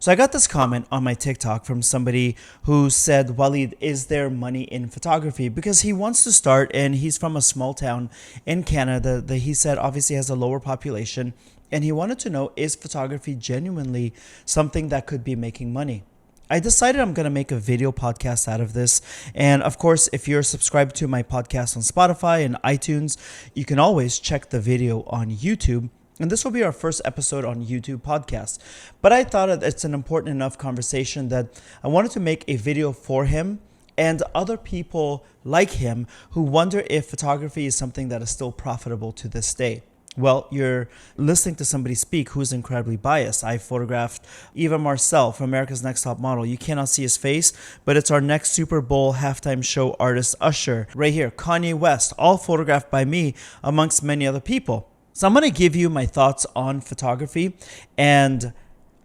So I got this comment on my TikTok from somebody who said, Walid, is there money in photography? Because he wants to start and he's from a small town in Canada that he said obviously has a lower population. And he wanted to know, is photography genuinely something that could be making money? I decided I'm going to make a video podcast out of this. And of course, if you're subscribed to my podcast on Spotify and iTunes, you can always check the video on YouTube. And this will be our first episode on YouTube podcast. But I thought it's an important enough conversation that I wanted to make a video for him and other people like him who wonder if photography is something that is still profitable to this day. Well, you're listening to somebody speak who's incredibly biased. I photographed Eva Marcel from America's Next Top Model. You cannot see his face, but it's our next Super Bowl halftime show artist, Usher. Right here, Kanye West, all photographed by me amongst many other people. So I'm going to give you my thoughts on photography, and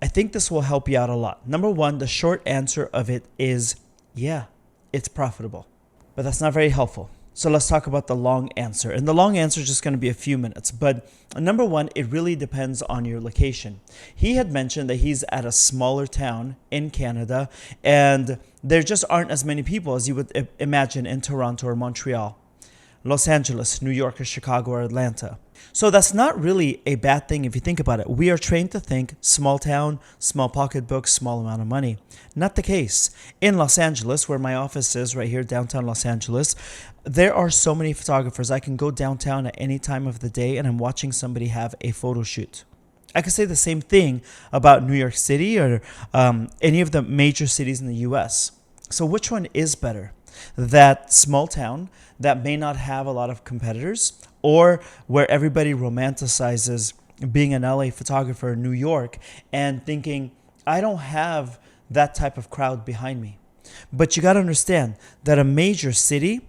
I think this will help you out a lot. Number one, the short answer of it is, yeah, it's profitable. But that's not very helpful. So let's talk about the long answer. And the long answer is just going to be a few minutes. But number one, it really depends on your location. He had mentioned that he's at a smaller town in Canada, and there just aren't as many people as you would imagine in Toronto or Montreal, Los Angeles, New York, or Chicago, or Atlanta. So that's not really a bad thing if you think about it. We are trained to think small town, small pocketbook, small amount of money. Not the case. In Los Angeles, where my office is right here, downtown Los Angeles, there are so many photographers. I can go downtown at any time of the day and I'm watching somebody have a photo shoot. I could say the same thing about New York City or any of the major cities in the US. So which one is better? That small town that may not have a lot of competitors, or where everybody romanticizes being an LA photographer in New York and thinking, I don't have that type of crowd behind me. But you got to understand that a major city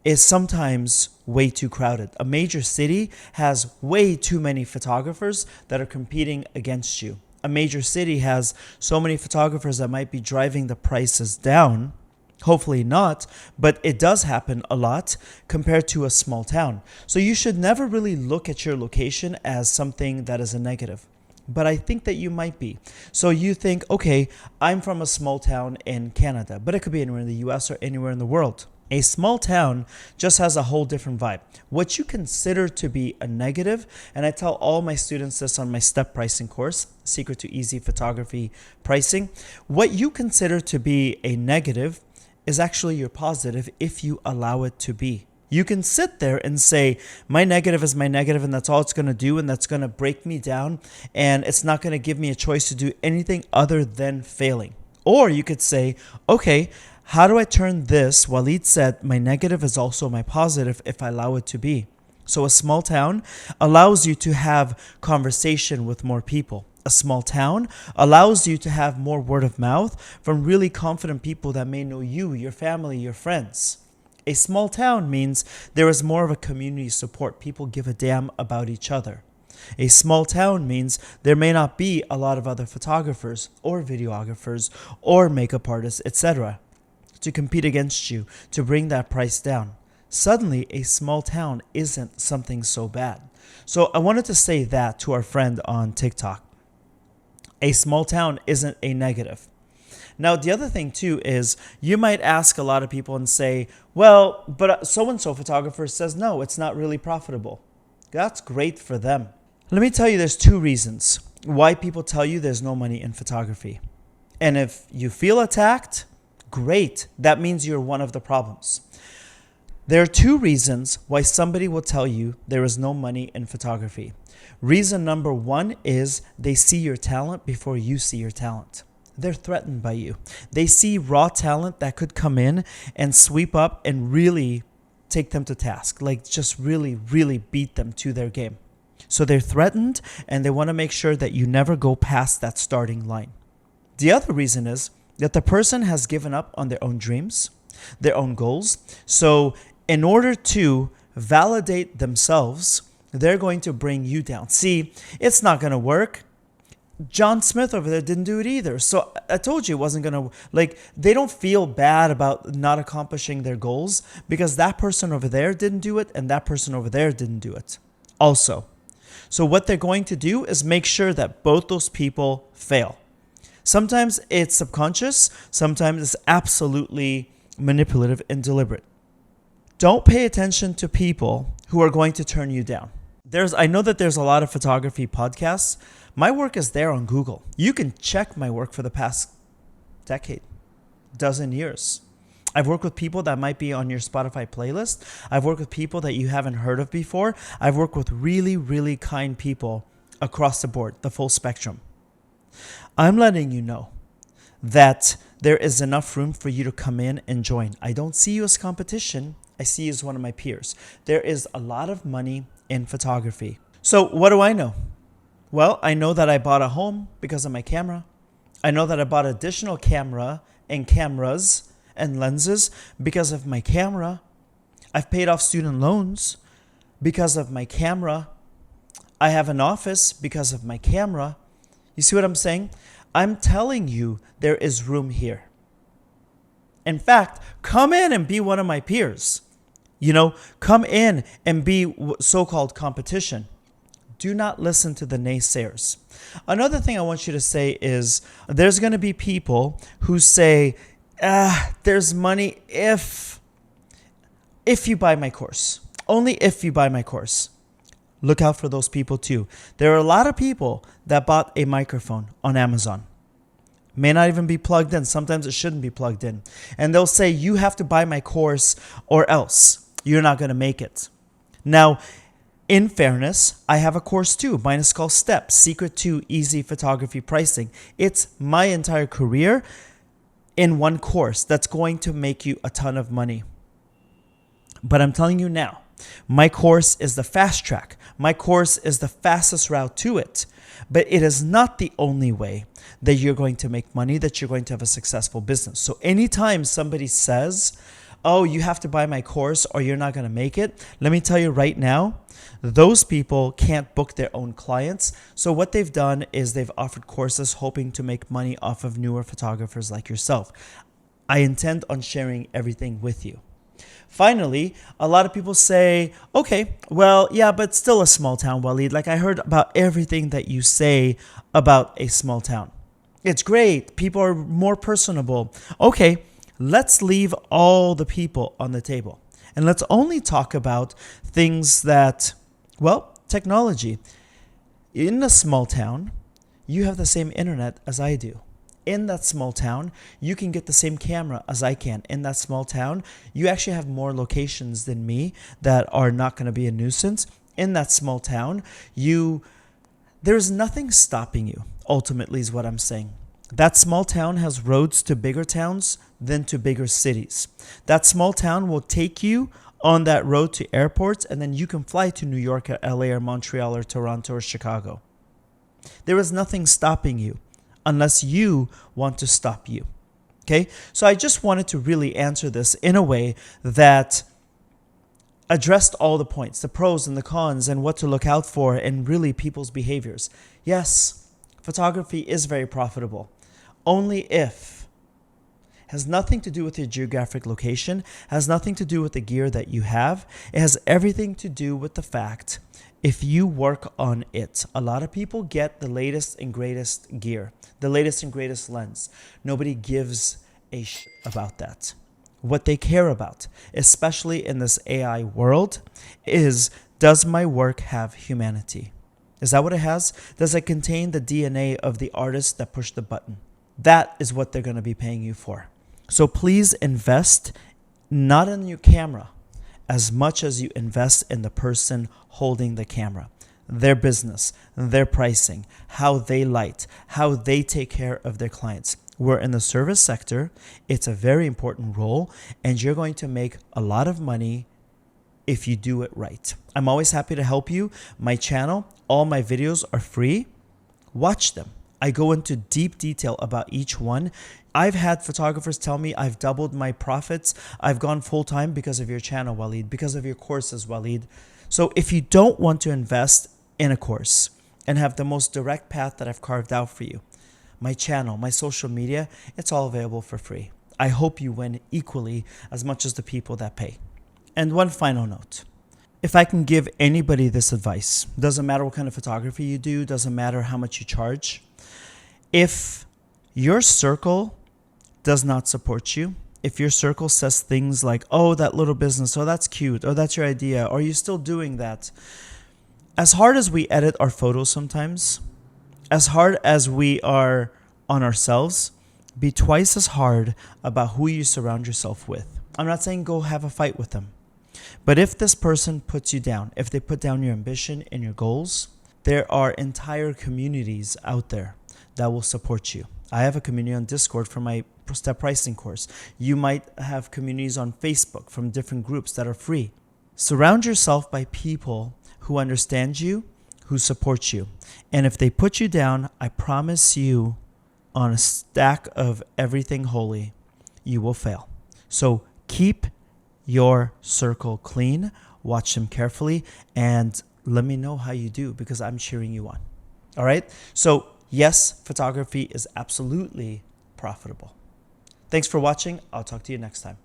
is sometimes way too crowded. A major city has way too many photographers that are competing against you. A major city has so many photographers that might be driving the prices down. Hopefully not, but it does happen a lot compared to a small town. So you should never really look at your location as something that is a negative. But I think that you might be. So you think, okay, I'm from a small town in Canada, but it could be anywhere in the US or anywhere in the world. A small town just has a whole different vibe. What you consider to be a negative, and I tell all my students this on my step pricing course, Secret to Easy Photography Pricing, what you consider to be a negative is actually your positive if you allow it to be. You can sit there and say, my negative is my negative and that's all it's going to do and that's going to break me down and it's not going to give me a choice to do anything other than failing. Or you could say, okay, how do I turn this? Walid said, my negative is also my positive if I allow it to be. So a small town allows you to have conversation with more people. A small town allows you to have more word of mouth from really confident people that may know you, your family, your friends. A small town means there is more of a community support. People give a damn about each other. A small town means there may not be a lot of other photographers or videographers or makeup artists, etc. to compete against you to bring that price down. Suddenly, a small town isn't something so bad. So I wanted to say that to our friend on TikTok. A small town isn't a negative. Now, the other thing too is you might ask a lot of people and say, well, but so-and-so photographer says, no, it's not really profitable. That's great for them. Let me tell you, there's two reasons why people tell you there's no money in photography. And if you feel attacked, great. That means you're one of the problems. There are two reasons why somebody will tell you there is no money in photography. Reason number one is they see your talent before you see your talent. They're threatened by you. They see raw talent that could come in and sweep up and really take them to task, like just really, really beat them to their game. So they're threatened and they want to make sure that you never go past that starting line. The other reason is that the person has given up on their own dreams, their own goals. So in order to validate themselves, they're going to bring you down. See, it's not going to work. John Smith over there didn't do it either. So I told you it wasn't going to, they don't feel bad about not accomplishing their goals because that person over there didn't do it and that person over there didn't do it also. So what they're going to do is make sure that both those people fail. Sometimes it's subconscious, sometimes it's absolutely manipulative and deliberate. Don't pay attention to people who are going to turn you down. I know that there's a lot of photography podcasts. My work is there on Google. You can check my work for the past decade, dozen years. I've worked with people that might be on your Spotify playlist. I've worked with people that you haven't heard of before. I've worked with really, really kind people across the board, the full spectrum. I'm letting you know that there is enough room for you to come in and join. I don't see you as competition. I see you as one of my peers. There is a lot of money in photography. So what do I know? Well, I know that I bought a home because of my camera. I know that I bought additional camera and cameras and lenses because of my camera. I've paid off student loans because of my camera. I have an office because of my camera. You see what I'm saying? I'm telling you, there is room here. In fact, come in and be one of my peers. Come in and be so-called competition. Do not listen to the naysayers. Another thing I want you to say is there's going to be people who say, there's money if you buy my course. Only if you buy my course. Look out for those people too. There are a lot of people that bought a microphone on Amazon. May not even be plugged in. Sometimes it shouldn't be plugged in. And they'll say, you have to buy my course or else you're not going to make it. Now, in fairness, I have a course too. Mine is called Steps, Secret to Easy Photography Pricing. It's my entire career in one course that's going to make you a ton of money. But I'm telling you now, my course is the fast track. My course is the fastest route to it. But it is not the only way that you're going to make money, that you're going to have a successful business. So anytime somebody says, oh, you have to buy my course or you're not going to make it, let me tell you right now, those people can't book their own clients. So what they've done is they've offered courses hoping to make money off of newer photographers like yourself. I intend on sharing everything with you. Finally, a lot of people say, okay, well, yeah, but still a small town, Waleed. Like I heard about everything that you say about a small town. It's great. People are more personable. Okay, let's leave all the people on the table. And let's only talk about things that, well, technology. In a small town, you have the same internet as I do. In that small town, you can get the same camera as I can. In that small town, you actually have more locations than me that are not going to be a nuisance. In that small town, there's nothing stopping you, ultimately is what I'm saying. That small town has roads to bigger towns than to bigger cities. That small town will take you on that road to airports, and then you can fly to New York or LA or Montreal or Toronto or Chicago. There is nothing stopping you unless you want to stop you. Okay? So I just wanted to really answer this in a way that addressed all the points, the pros and the cons and what to look out for and really people's behaviors. Yes, photography is very profitable. Only if. Has nothing to do with your geographic location, has nothing to do with the gear that you have. It has everything to do with the fact if you work on it. A lot of people get the latest and greatest gear, the latest and greatest lens. Nobody gives a shit about that. What they care about, especially in this AI world, is does my work have humanity? Is that what it has? Does it contain the DNA of the artist that pushed the button? That is what they're going to be paying you for. So please invest not in your camera as much as you invest in the person holding the camera, their business, their pricing, how they light, how they take care of their clients. We're in the service sector. It's a very important role, and you're going to make a lot of money if you do it right. I'm always happy to help you. My channel, all my videos are free. Watch them. I go into deep detail about each one. I've had photographers tell me I've doubled my profits. I've gone full-time because of your channel, Waleed, because of your courses, Waleed. So if you don't want to invest in a course and have the most direct path that I've carved out for you, my channel, my social media, it's all available for free. I hope you win equally as much as the people that pay. And one final note. If I can give anybody this advice, doesn't matter what kind of photography you do, doesn't matter how much you charge, if your circle does not support you, if your circle says things like, oh, that little business, oh, that's cute, oh, that's your idea, are you still doing that? As hard as we edit our photos sometimes, as hard as we are on ourselves, be twice as hard about who you surround yourself with. I'm not saying go have a fight with them. But if this person puts you down, if they put down your ambition and your goals, there are entire communities out there that will support you. I have a community on Discord for my step pricing course. You might have communities on Facebook from different groups that are free. Surround yourself by people who understand you, who support you. And if they put you down, I promise you, on a stack of everything holy, you will fail. So keep your circle clean, watch them carefully, and let me know how you do, because I'm cheering you on. All right? So yes, photography is absolutely profitable. Thanks for watching. I'll talk to you next time.